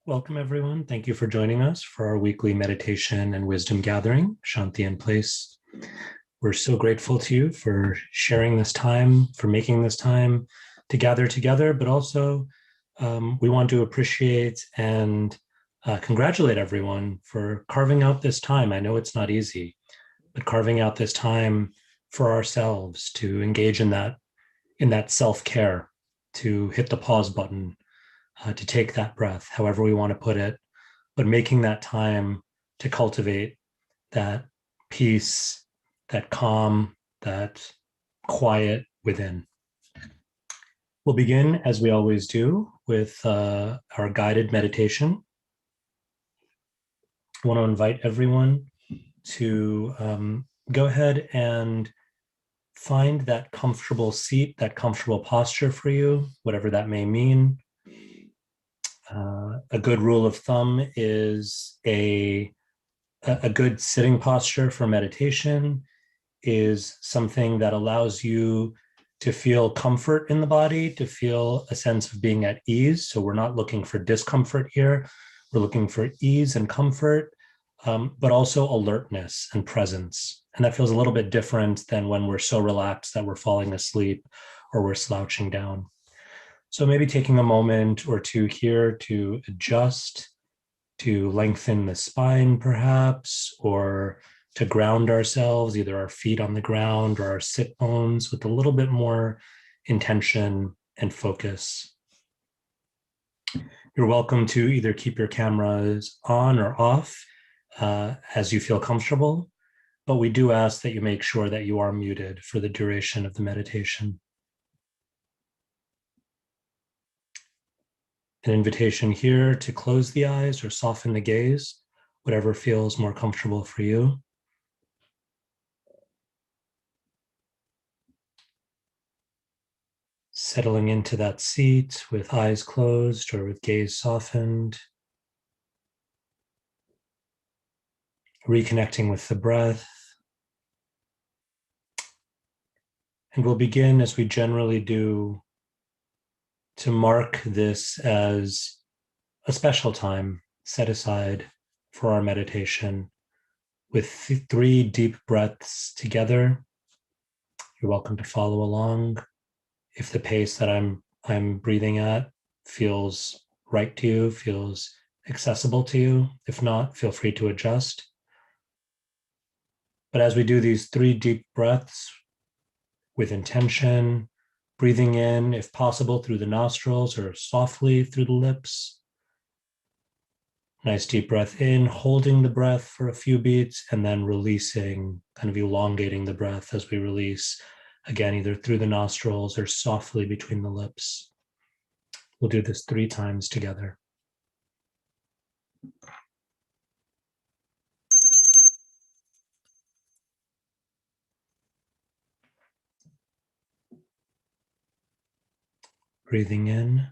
Welcome, everyone. Thank you for joining us for our weekly meditation and wisdom gathering, Shanti in Place. We're so grateful to you for sharing this time, for making this time to gather together, but also we want to appreciate and congratulate everyone for carving out this time. I know it's not easy, but carving out this time for ourselves to engage in that self-care, to hit the pause button, to take that breath, however we want to put it, but making that time to cultivate that peace, that calm, that quiet within. We'll begin, as we always do, with our guided meditation. I want to invite everyone to go ahead and find that comfortable seat, that comfortable posture for you, whatever that may mean. A good rule of thumb is a good sitting posture for meditation is something that allows you to feel comfort in the body, to feel a sense of being at ease. So we're not looking for discomfort here. We're looking for ease and comfort, but also alertness and presence. And that feels a little bit different than when we're so relaxed that we're falling asleep or we're slouching down. So maybe taking a moment or two here to adjust, to lengthen the spine perhaps, or to ground ourselves, either our feet on the ground or our sit bones with a little bit more intention and focus. You're welcome to either keep your cameras on or off as you feel comfortable, but we do ask that you make sure that you are muted for the duration of the meditation. An invitation here to close the eyes or soften the gaze, whatever feels more comfortable for you. Settling into that seat with eyes closed or with gaze softened. Reconnecting with the breath. And we'll begin, as we generally do, to mark this as a special time set aside for our meditation with 3 deep breaths together. You're welcome to follow along. If the pace that I'm breathing at feels right to you, feels accessible to you. If not, feel free to adjust. But as we do these 3 deep breaths with intention, breathing in, if possible, through the nostrils or softly through the lips. Nice deep breath in, holding the breath for a few beats, and then releasing, kind of elongating the breath as we release, again, either through the nostrils or softly between the lips. We'll do this 3 times together. Breathing in.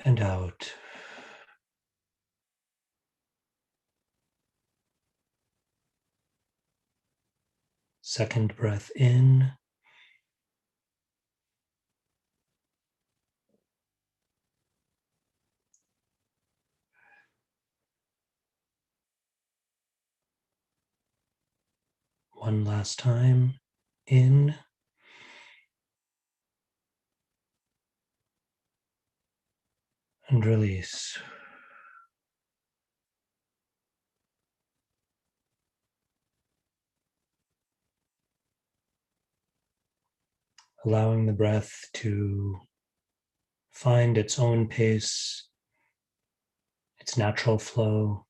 And out. Second breath in. One last time. In. And release. Allowing the breath to find its own pace, its natural flow.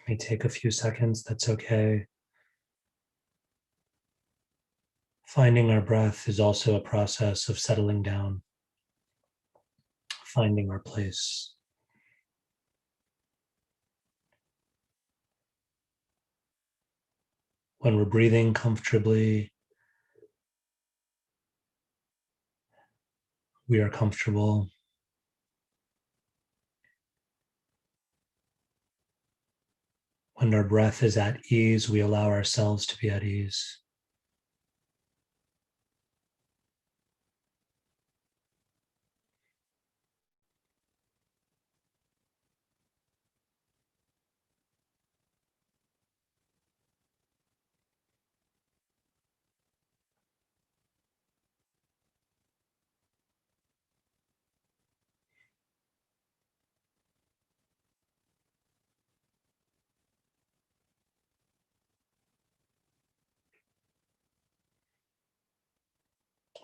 May take a few seconds, that's okay. Finding our breath is also a process of settling down, finding our place. When we're breathing comfortably, we are comfortable. When our breath is at ease, we allow ourselves to be at ease.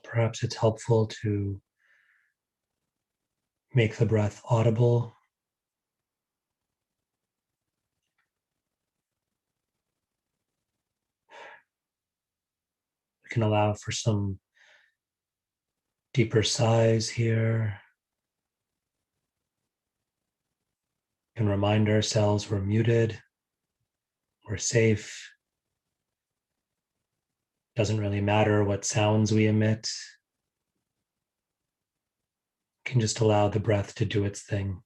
Perhaps it's helpful to make the breath audible. We can allow for some deeper sighs here. We can remind ourselves we're muted, we're safe. Doesn't really matter what sounds we emit. We can just allow the breath to do its thing.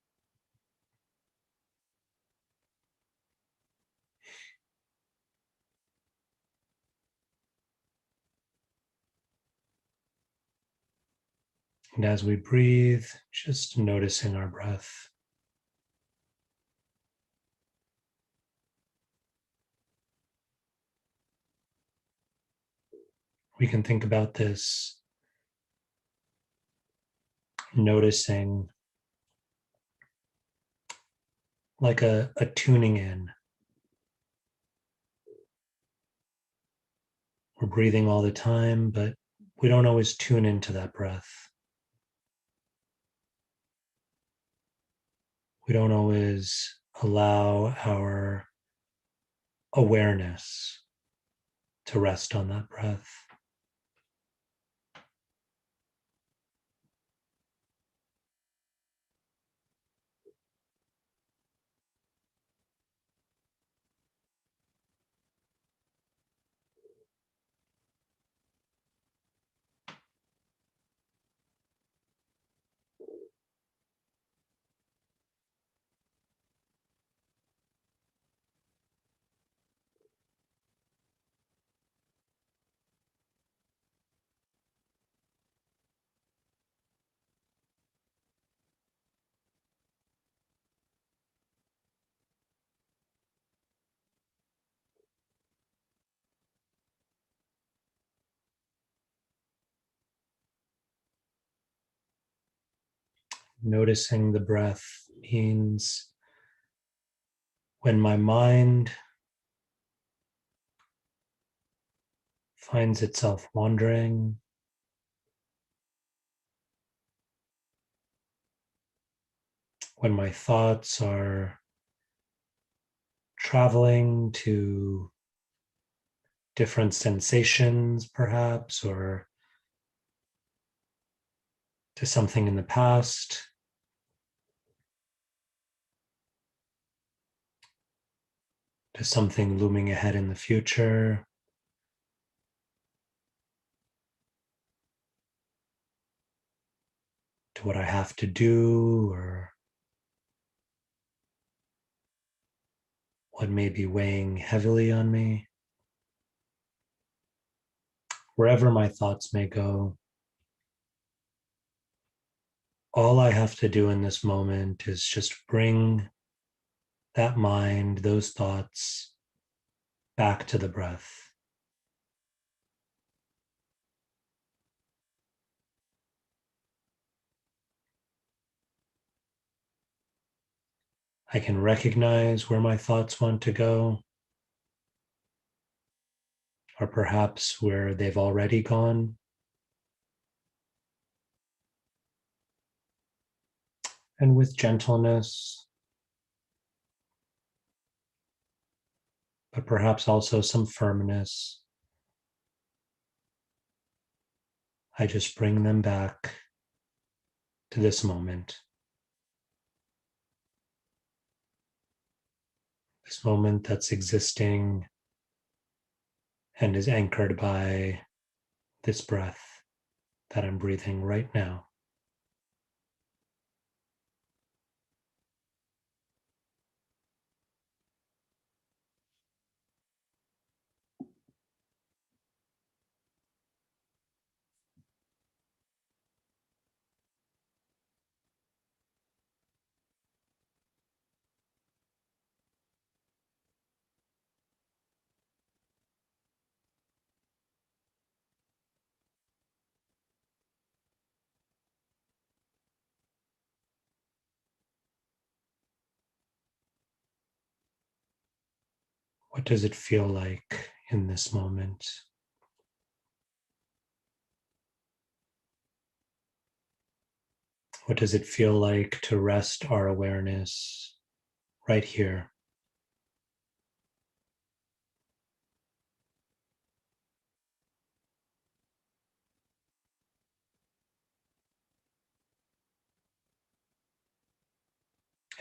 And as we breathe, just noticing our breath. We can think about this, noticing like a tuning in. We're breathing all the time, but we don't always tune into that breath. We don't always allow our awareness to rest on that breath. Noticing the breath means when my mind finds itself wandering, when my thoughts are traveling to different sensations, perhaps, or to something in the past, to something looming ahead in the future, to what I have to do, or what may be weighing heavily on me. Wherever my thoughts may go, all I have to do in this moment is just bring that mind, those thoughts, back to the breath. I can recognize where my thoughts want to go, or perhaps where they've already gone. And with gentleness, but perhaps also some firmness, I just bring them back to this moment. This moment that's existing and is anchored by this breath that I'm breathing right now. What does it feel like in this moment? What does it feel like to rest our awareness right here?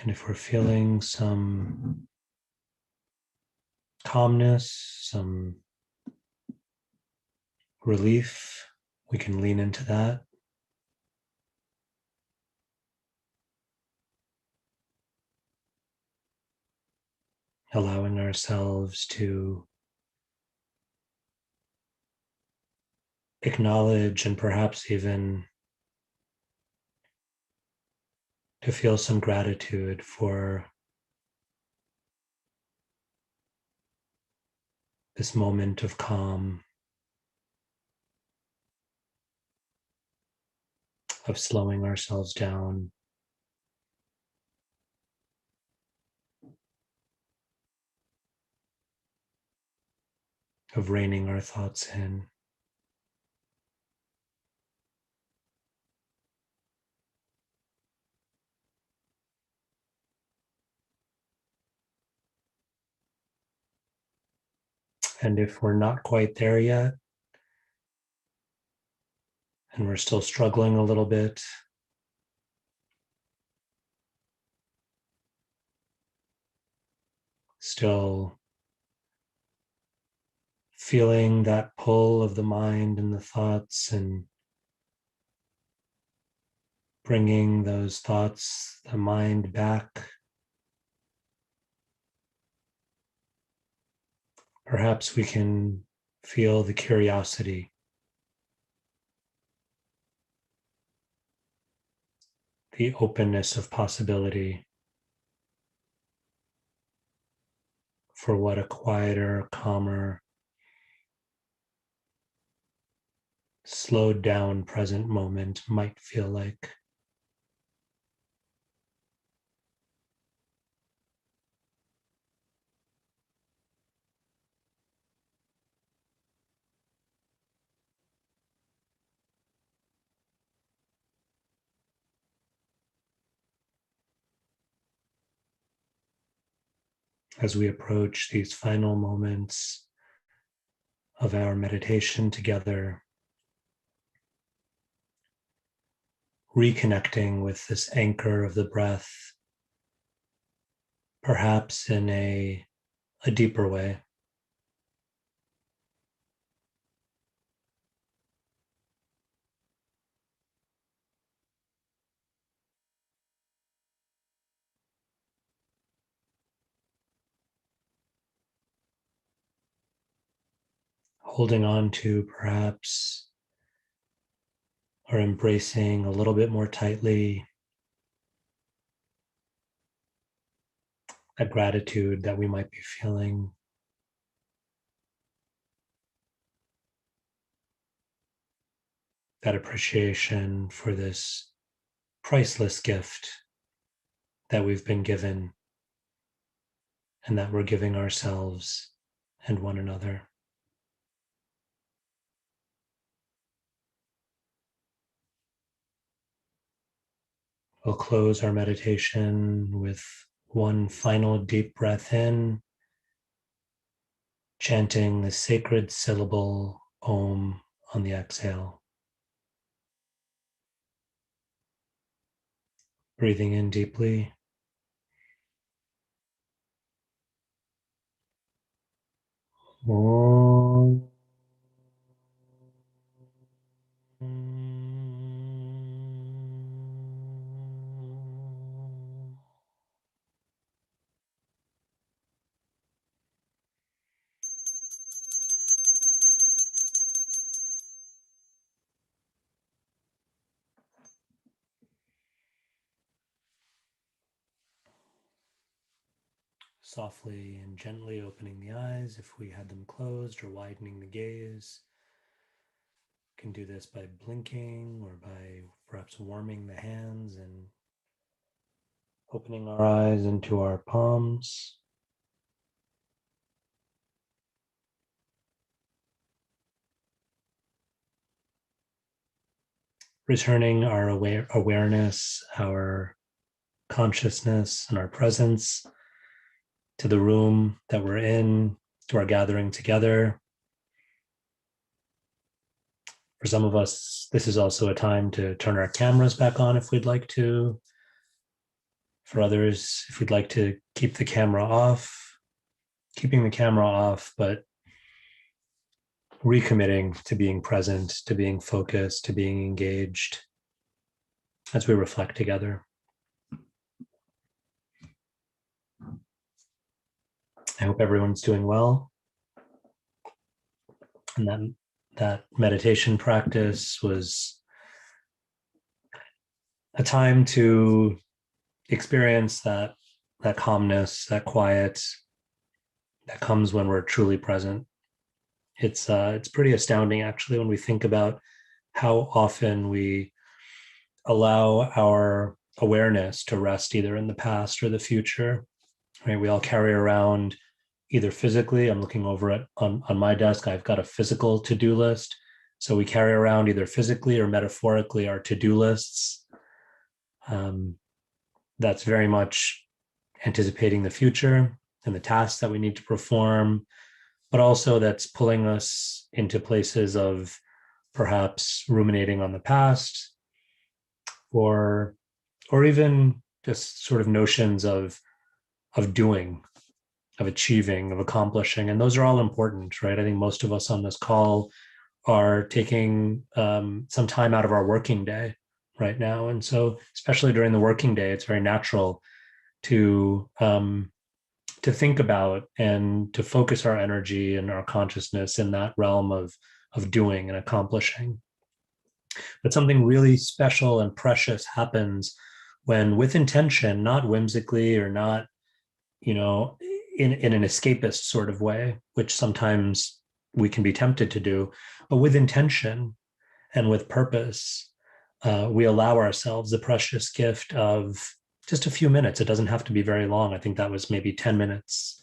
And if we're feeling some calmness, some relief, we can lean into that. Allowing ourselves to acknowledge and perhaps even to feel some gratitude for this moment of calm, of slowing ourselves down, of reining our thoughts in. And if we're not quite there yet, and we're still struggling a little bit, still feeling that pull of the mind and the thoughts, and bringing those thoughts, the mind back. Perhaps we can feel the curiosity, the openness of possibility for what a quieter, calmer, slowed down present moment might feel like. As we approach these final moments of our meditation together, reconnecting with this anchor of the breath, perhaps in a deeper way. Holding on to perhaps, or embracing a little bit more tightly, that gratitude that we might be feeling, that appreciation for this priceless gift that we've been given and that we're giving ourselves and one another. We'll close our meditation with one final deep breath in, chanting the sacred syllable Om on the exhale. Breathing in deeply. Om. softly and gently opening the eyes if we had them closed, or widening the gaze. You can do this by blinking or by perhaps warming the hands and opening our eyes into our palms. Returning our awareness, our consciousness, and our presence to the room that we're in, to our gathering together. For some of us, this is also a time to turn our cameras back on if we'd like to. For others, if we'd like to keep the camera off, keeping the camera off, but recommitting to being present, to being focused, to being engaged as we reflect together. I hope everyone's doing well. And that meditation practice was a time to experience that calmness, that quiet that comes when we're truly present. It's pretty astounding, actually, when we think about how often we allow our awareness to rest either in the past or the future. Right? We all carry around, either physically, I'm looking over it on my desk, I've got a physical to-do list. So we carry around either physically or metaphorically our to-do lists. That's very much anticipating the future and the tasks that we need to perform, but also that's pulling us into places of perhaps ruminating on the past, or even just sort of notions of doing, of achieving, of accomplishing. And those are all important, right? I think most of us on this call are taking some time out of our working day right now. And so especially during the working day, it's very natural to think about and to focus our energy and our consciousness in that realm of doing and accomplishing. But something really special and precious happens when, with intention, not whimsically or not, in an escapist sort of way, which sometimes we can be tempted to do, but with intention and with purpose, we allow ourselves the precious gift of just a few minutes. It doesn't have to be very long. I think that was maybe 10 minutes,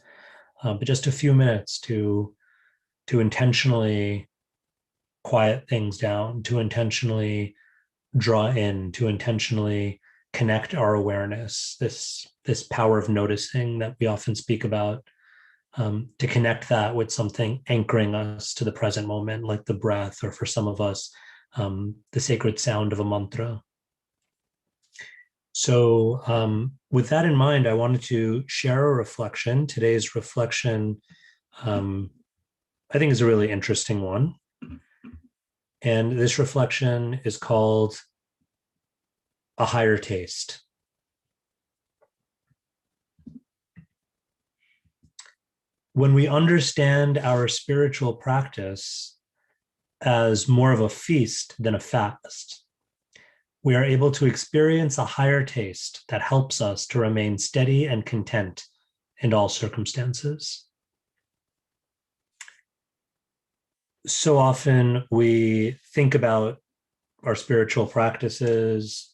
but just a few minutes to intentionally quiet things down, to intentionally draw in, to intentionally connect our awareness, this power of noticing that we often speak about, to connect that with something anchoring us to the present moment, like the breath, or for some of us, the sacred sound of a mantra. So with that in mind, I wanted to share a reflection. Today's reflection, I think, is a really interesting one. And this reflection is called A Higher Taste. When we understand our spiritual practice as more of a feast than a fast, we are able to experience a higher taste that helps us to remain steady and content in all circumstances. So often we think about our spiritual practices,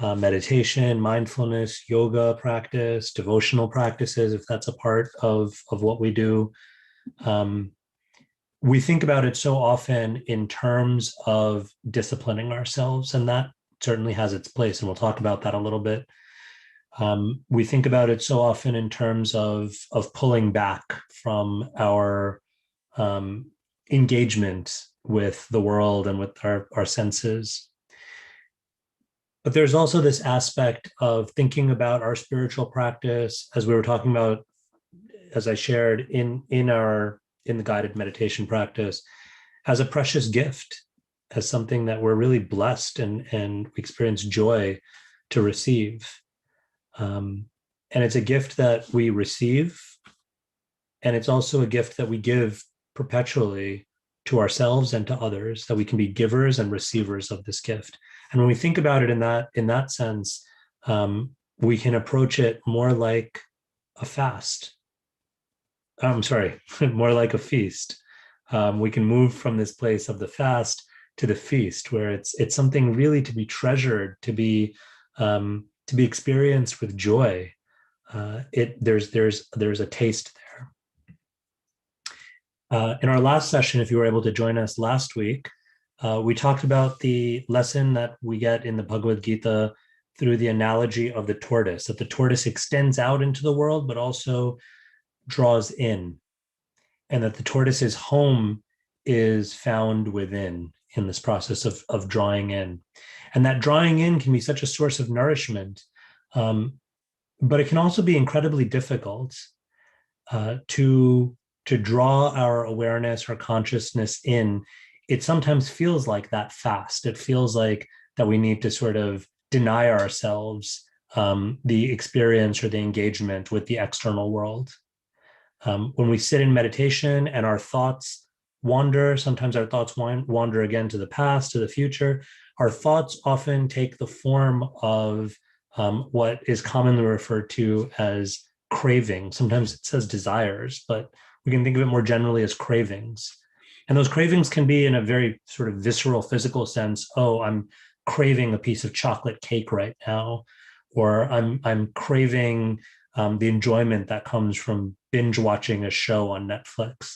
meditation, mindfulness, yoga practice, devotional practices, if that's a part of what we do. We think about it so often in terms of disciplining ourselves, and that certainly has its place, and we'll talk about that a little bit. We think about it so often in terms of pulling back from our engagement with the world and with our senses. But there's also this aspect of thinking about our spiritual practice, as we were talking about, as I shared in the guided meditation practice, as a precious gift, as something that we're really blessed and we experience joy to receive. And it's a gift that we receive, and it's also a gift that we give perpetually to ourselves and to others, that we can be givers and receivers of this gift. And when we think about it in that sense, we can approach it more like a fast. I'm sorry, more like a feast. We can move from this place of the fast to the feast, where it's something really to be treasured, to be experienced with joy. There's a taste there. In our last session, if you were able to join us last week, we talked about the lesson that we get in the Bhagavad Gita through the analogy of the tortoise, that the tortoise extends out into the world, but also draws in, and that the tortoise's home is found within in this process of drawing in. And that drawing in can be such a source of nourishment, but it can also be incredibly difficult to draw our awareness or consciousness in. It sometimes feels like that fast. It feels like that we need to sort of deny ourselves the experience or the engagement with the external world. When we sit in meditation and our thoughts wander, sometimes our thoughts wander again to the past, to the future. Our thoughts often take the form of what is commonly referred to as craving. Sometimes it says desires, but we can think of it more generally as cravings. And those cravings can be in a very sort of visceral, physical sense. Oh, I'm craving a piece of chocolate cake right now, or I'm craving the enjoyment that comes from binge watching a show on Netflix.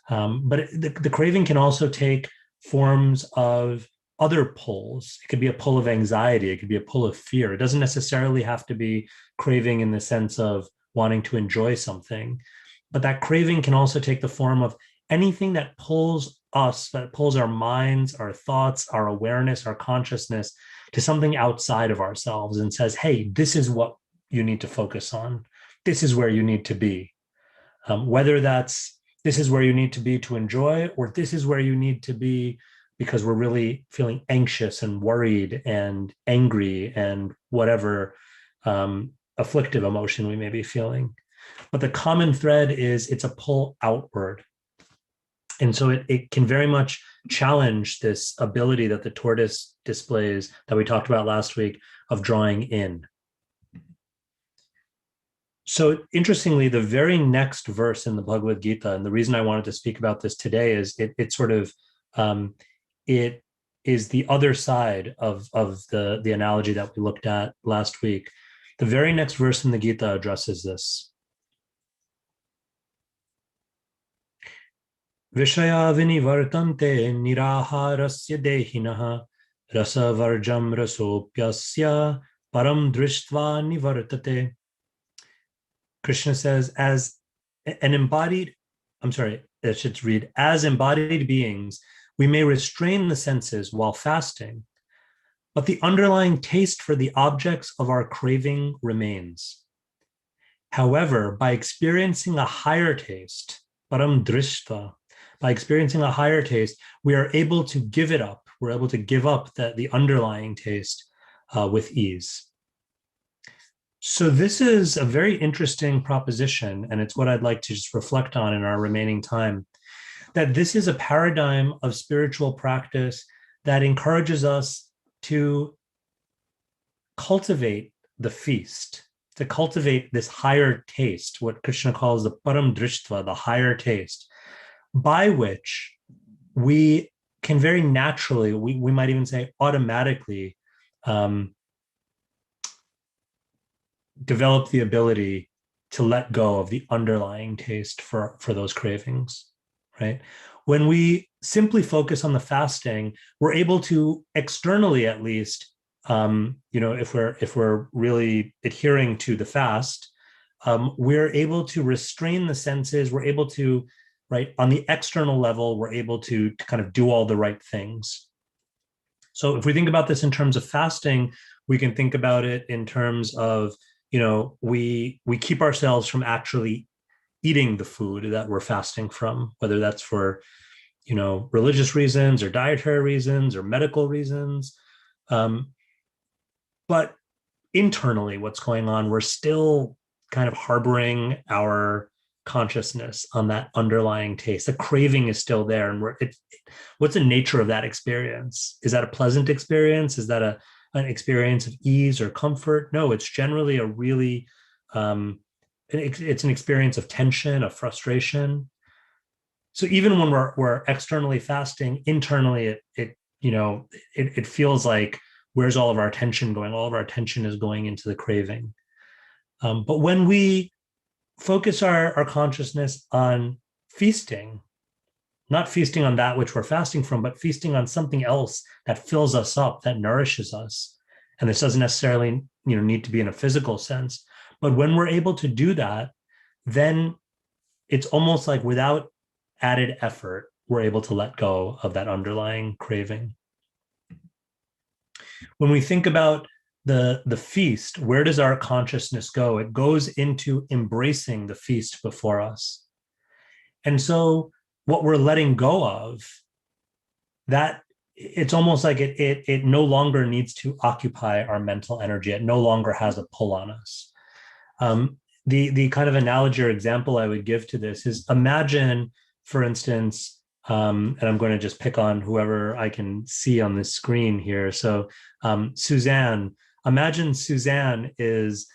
But the craving can also take forms of other pulls. It could be a pull of anxiety. It could be a pull of fear. It doesn't necessarily have to be craving in the sense of wanting to enjoy something, but that craving can also take the form of anything that pulls us, that pulls our minds, our thoughts, our awareness, our consciousness to something outside of ourselves and says, hey, this is what you need to focus on. This is where you need to be. Whether that's this is where you need to be to enjoy, or this is where you need to be because we're really feeling anxious and worried and angry and whatever afflictive emotion we may be feeling. But the common thread is it's a pull outward. And so it can very much challenge this ability that the tortoise displays that we talked about last week of drawing in. So interestingly, the very next verse in the Bhagavad Gita, and the reason I wanted to speak about this today is it sort of it is the other side of the analogy that we looked at last week. The very next verse in the Gita addresses this. Vishaya vinivartante niraharasya dehinaha rasavarjam rasopyasya param drishtva nivartate. Krishna says, as embodied beings, we may restrain the senses while fasting, but the underlying taste for the objects of our craving remains. However, by experiencing a higher taste, param drishta, by experiencing a higher taste, we are able to give it up. We're able to give up the underlying taste with ease. So this is a very interesting proposition, and it's what I'd like to just reflect on in our remaining time, that this is a paradigm of spiritual practice that encourages us to cultivate the feast, to cultivate this higher taste, what Krishna calls the param drishtva, the higher taste, by which we can very naturally, we might even say automatically, develop the ability to let go of the underlying taste for those cravings, right? When we simply focus on the fasting, we're able to externally, at least, if we're really adhering to the fast, we're able to restrain the senses. We're able to, right, on the external level, we're able to kind of do all the right things. So if we think about this in terms of fasting, we can think about it in terms of, we keep ourselves from actually eating the food that we're fasting from, whether that's for, religious reasons or dietary reasons or medical reasons. But internally, what's going on, we're still kind of harboring our consciousness on that underlying taste. The craving is still there. And what's the nature of that experience? Is that a pleasant experience? Is that an experience of ease or comfort? No, it's generally a really it's an experience of tension, of frustration. So even when we're externally fasting, internally it feels like, where's all of our attention going? All of our attention is going into the craving. But when we focus our consciousness on feasting, not feasting on that which we're fasting from, but feasting on something else that fills us up, that nourishes us. And this doesn't necessarily need to be in a physical sense. But when we're able to do that, then it's almost like without added effort, we're able to let go of that underlying craving. When we think about the feast, where does our consciousness go? It goes into embracing the feast before us. And so what we're letting go of, that it's almost like it no longer needs to occupy our mental energy. It no longer has a pull on us. The kind of analogy or example I would give to this is, imagine, for instance, and I'm going to just pick on whoever I can see on this screen here. So Suzanne, imagine Suzanne is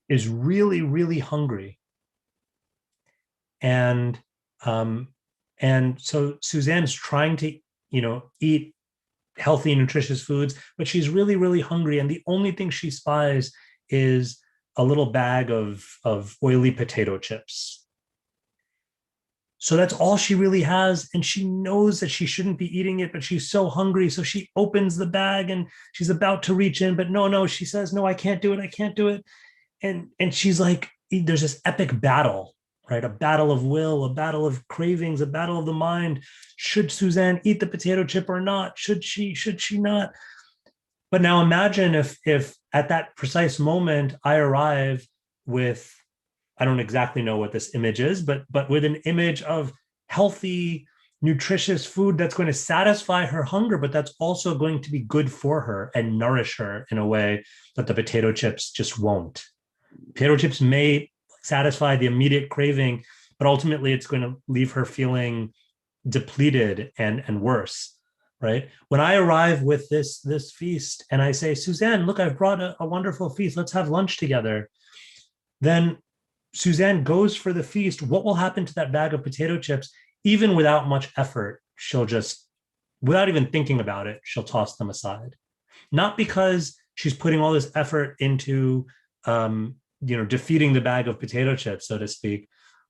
really, really hungry. And so Suzanne's trying to, eat healthy, nutritious foods, but she's really, really hungry. And the only thing she spies is a little bag of oily potato chips. So that's all she really has. And she knows that she shouldn't be eating it, but she's so hungry. So she opens the bag and she's about to reach in, but no, she says, no, I can't do it. I can't do it. And she's like, there's this epic battle, right? A battle of will, a battle of cravings, a battle of the mind. Should Suzanne eat the potato chip or not? Should she not? But now imagine if at that precise moment I arrive with, I don't exactly know what this image is, but with an image of healthy, nutritious food that's going to satisfy her hunger, but that's also going to be good for her and nourish her in a way that the potato chips just won't. Potato chips may satisfy the immediate craving, but ultimately it's going to leave her feeling depleted and worse, right? When I arrive with this feast and I say, Suzanne, look, I've brought a wonderful feast. Let's have lunch together. Then Suzanne goes for the feast. What will happen to that bag of potato chips? Even without much effort, she'll just, without even thinking about it, she'll toss them aside. Not because she's putting all this effort into defeating the bag of potato chips, so to speak,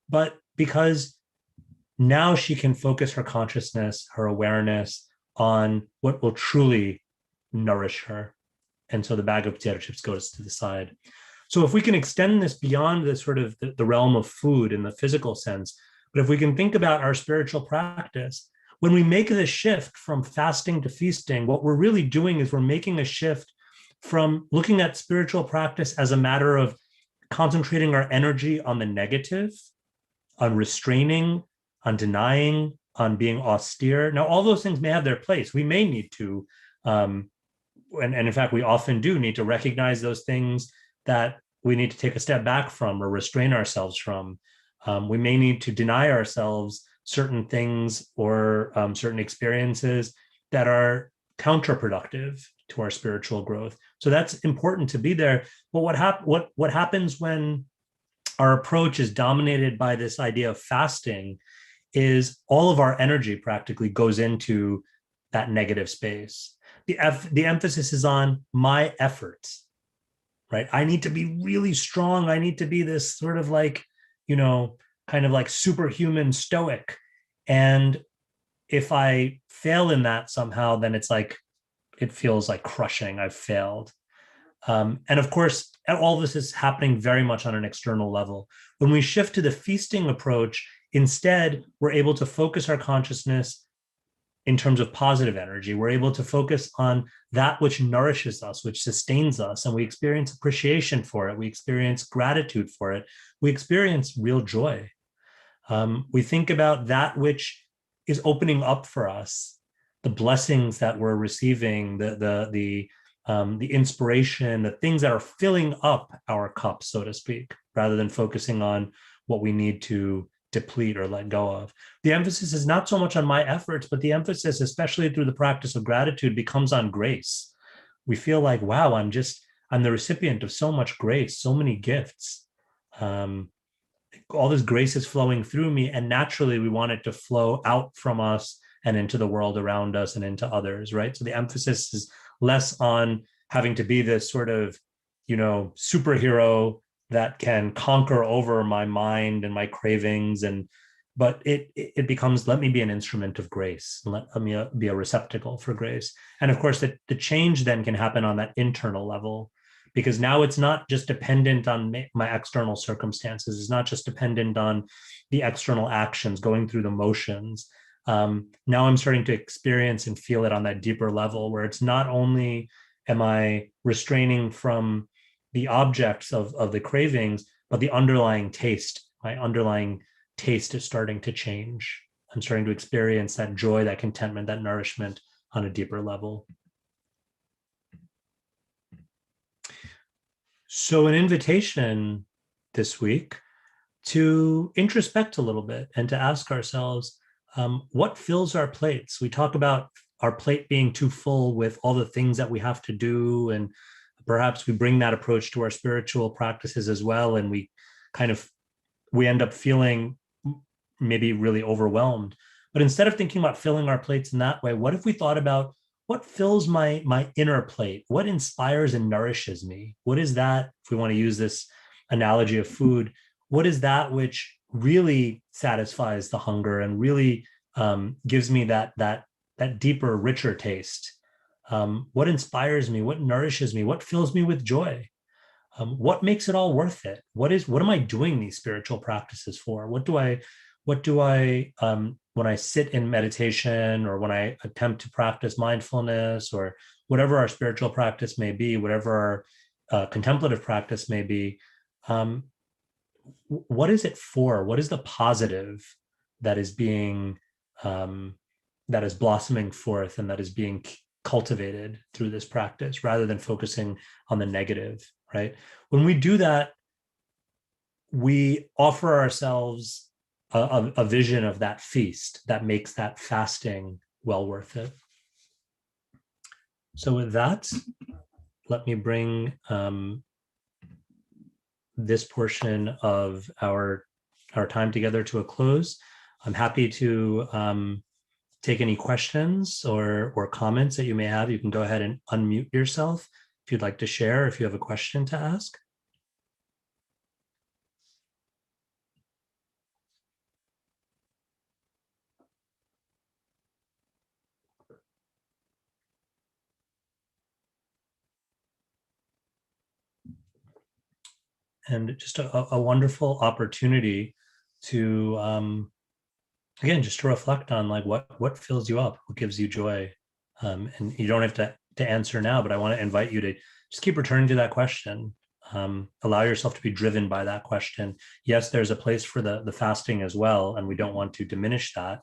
but because now she can focus her consciousness, her awareness on what will truly nourish her. And so the bag of potato chips goes to the side. So if we can extend this beyond the sort of the realm of food in the physical sense, but if we can think about our spiritual practice, when we make the shift from fasting to feasting, what we're really doing is we're making a shift from looking at spiritual practice as a matter of concentrating our energy on the negative, on restraining, on denying, on being austere. Now, all those things may have their place. We may need to, and in fact, we often do need to recognize those things that we need to take a step back from or restrain ourselves from. We may need to deny ourselves certain things or certain experiences that are counterproductive to our spiritual growth. So that's important to be there. But what happens when our approach is dominated by this idea of fasting is all of our energy practically goes into that negative space. The emphasis is on my efforts, right? I need to be really strong. I need to be this sort of like, kind of like superhuman stoic. And if I fail in that somehow, then it's like, it feels like crushing. I've failed. And of course, all this is happening very much on an external level. When we shift to the feasting approach, instead, we're able to focus our consciousness in terms of positive energy. We're able to focus on that which nourishes us, which sustains us, and we experience appreciation for it. We experience gratitude for it. We experience real joy. We think about that which is opening up for us, the blessings that we're receiving, the inspiration, the things that are filling up our cup, so to speak, rather than focusing on what we need to deplete or let go of. The emphasis is not so much on my efforts, but the emphasis, especially through the practice of gratitude, becomes on grace. We feel like, wow, I'm the recipient of so much grace, so many gifts. All this grace is flowing through me, and naturally we want it to flow out from us and into the world around us and into others, right? So the emphasis is less on having to be this sort of, superhero that can conquer over my mind and my cravings, but it becomes, let me be an instrument of grace, let me be a receptacle for grace. And of course the change then can happen on that internal level, because now it's not just dependent on my external circumstances. It's not just dependent on the external actions, going through the motions. Now I'm starting to experience and feel it on that deeper level, where it's not only am I restraining from the objects of the cravings, but the underlying taste, my underlying taste is starting to change. I'm starting to experience that joy, that contentment, that nourishment on a deeper level. So an invitation this week to introspect a little bit and to ask ourselves, what fills our plates? We talk about our plate being too full with all the things that we have to do, and perhaps we bring that approach to our spiritual practices as well, and we end up feeling maybe really overwhelmed. But instead of thinking about filling our plates in that way, what if we thought about what fills my inner plate? What inspires and nourishes me? What is that, if we want to use this analogy of food, what is that which really satisfies the hunger and really gives me that deeper, richer taste? What inspires me? What nourishes me? What fills me with joy? What makes it all worth it? What am I doing these spiritual practices for? What do I when I sit in meditation, or when I attempt to practice mindfulness, or whatever our spiritual practice may be, whatever our contemplative practice may be, what is it for? What is the positive that is being that is blossoming forth and that is being cultivated through this practice, rather than focusing on the negative, right? When we do that, we offer ourselves a vision of that feast that makes that fasting well worth it. So with that, let me bring this portion of our time together to a close. I'm happy to take any questions or comments that you may have. You can go ahead and unmute yourself if you'd like to share, if you have a question to ask. And just a wonderful opportunity to again, just to reflect on like what fills you up, what gives you joy. And you don't have to answer now, but I want to invite you to just keep returning to that question. Allow yourself to be driven by that question. Yes, there's a place for the fasting as well, and we don't want to diminish that.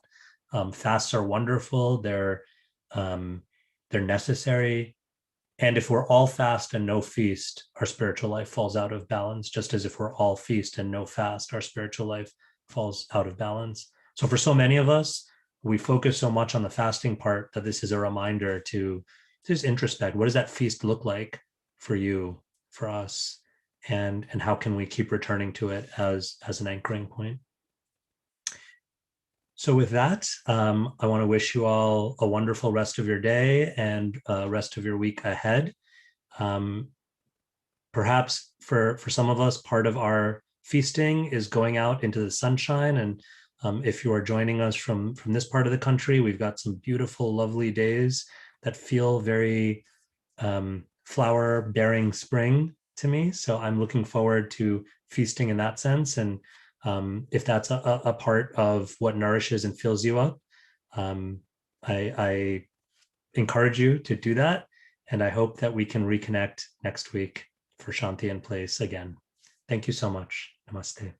Fasts are wonderful. They're necessary. And if we're all fast and no feast, our spiritual life falls out of balance, just as if we're all feast and no fast, our spiritual life falls out of balance. So for so many of us, we focus so much on the fasting part that this is a reminder to just introspect. What does that feast look like for you, for us? And how can we keep returning to it as an anchoring point? So with that, I want to wish you all a wonderful rest of your day and rest of your week ahead. Perhaps for some of us, part of our feasting is going out into the sunshine. And if you are joining us from this part of the country, we've got some beautiful, lovely days that feel very flower-bearing spring to me. So I'm looking forward to feasting in that sense. And if that's a part of what nourishes and fills you up, I encourage you to do that. And I hope that we can reconnect next week for Shanti in Place again. Thank you so much. Namaste.